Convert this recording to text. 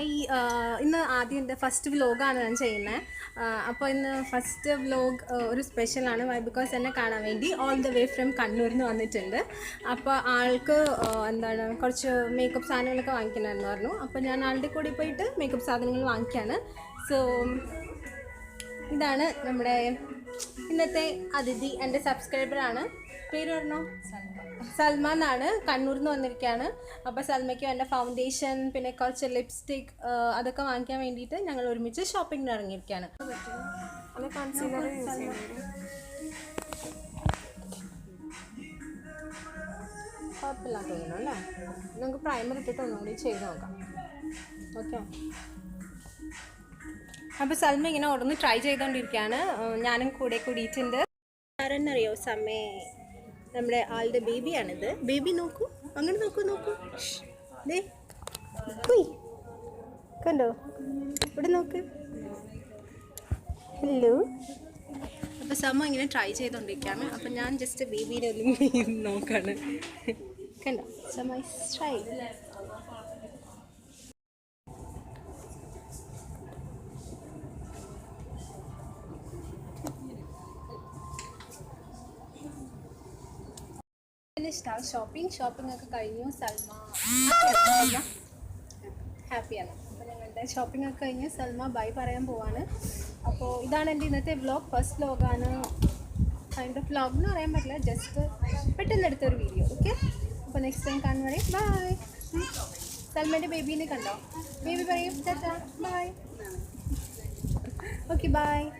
ഇന്ന് ആദ്യം എൻ്റെ ഫസ്റ്റ് വ്ലോഗാണ് ഞാൻ ചെയ്യുന്നത്. അപ്പോൾ ഇന്ന് ഫസ്റ്റ് വ്ലോഗ് ഒരു സ്പെഷ്യലാണ്. വൈ ബിക്കോസ് എന്നെ കാണാൻ വേണ്ടി ഓൾ ദ വേ ഫ്രം കണ്ണൂരിൽ നിന്ന് വന്നിട്ടുണ്ട്. അപ്പോൾ ആൾക്ക് എന്താണ് കുറച്ച് മേക്കപ്പ് സാധനങ്ങളൊക്കെ വാങ്ങിക്കണമെന്ന് പറഞ്ഞു. അപ്പോൾ ഞാൻ ആളുടെ കൂടെ പോയിട്ട് മേക്കപ്പ് സാധനങ്ങൾ വാങ്ങിക്കുകയാണ്. സോ ഇതാണ് നമ്മുടെ ഇന്നത്തെ അതിഥി. എൻ്റെ സബ്സ്ക്രൈബറാണ്. പേര് പറഞ്ഞോ? സൽമ എന്നാണ്. കണ്ണൂരിൽ നിന്ന് വന്നിരിക്കുകയാണ്. അപ്പോൾ സൽമയ്ക്ക് എൻ്റെ ഫൗണ്ടേഷൻ പിന്നെ കുറച്ച് ലിപ്സ്റ്റിക് അതൊക്കെ വാങ്ങിക്കാൻ വേണ്ടിയിട്ട് ഞങ്ങൾ ഒരുമിച്ച് ഷോപ്പിങ്ങിന് ഇറങ്ങിയിരിക്കുകയാണ്. കുഴപ്പമില്ല തോന്നുന്നു അല്ലേ? നമുക്ക് പ്രൈമർ ഇട്ടിട്ട് ഒന്നുകൂടി ചെയ്ത് നോക്കാം. ഓക്കെ. അപ്പോൾ സൽമ ഇങ്ങനെ ഓരോന്ന് ട്രൈ ചെയ്തുകൊണ്ടിരിക്കുകയാണ്. ഞാനും കൂടെ കൂടിയിട്ടുണ്ട്. ആരെന്നറിയോ? സമയ നമ്മുടെ ആളുടെ ബേബിയാണിത്. ബേബി നോക്കൂ, അങ്ങനെ നോക്കൂ ദേ കണ്ടോ, ഇവിടെ നോക്ക്. ഹലോ. അപ്പോൾ സമ ഇങ്ങനെ ട്രൈ ചെയ്തുകൊണ്ടിരിക്കുകയാണ്. അപ്പം ഞാൻ ജസ്റ്റ് ബേബീനെ ഒന്ന് നോക്കാണ്. കണ്ടോ, സമ ട്രൈ. ഷോപ്പിംഗ് ഒക്കെ കഴിഞ്ഞു. സൽമ ഹാപ്പിയാണ്. അപ്പോൾ ഞങ്ങളുടെ ഷോപ്പിംഗ് ഒക്കെ കഴിഞ്ഞ് സൽമ ബൈ പറയാൻ പോവാണ്. അപ്പോൾ ഇതാണ് എൻ്റെ ഇന്നത്തെ വ്ലോഗ്. ഫസ്റ്റ് വ്ലോഗാണ്. കൈൻഡ് ഓഫ് വ്ലോഗ് എന്ന് പറയാൻ പറ്റില്ല, ജസ്റ്റ് പെട്ടെന്ന് എടുത്തൊരു വീഡിയോ. ഓക്കെ. അപ്പോൾ നെക്സ്റ്റ് ടൈം കാണുന്നവരെ ബൈ. സൽമേൻ്റെ ബേബീനെ കണ്ടോ? ബേബി പറയും ടാറ്റാ ബൈ. Okay bye.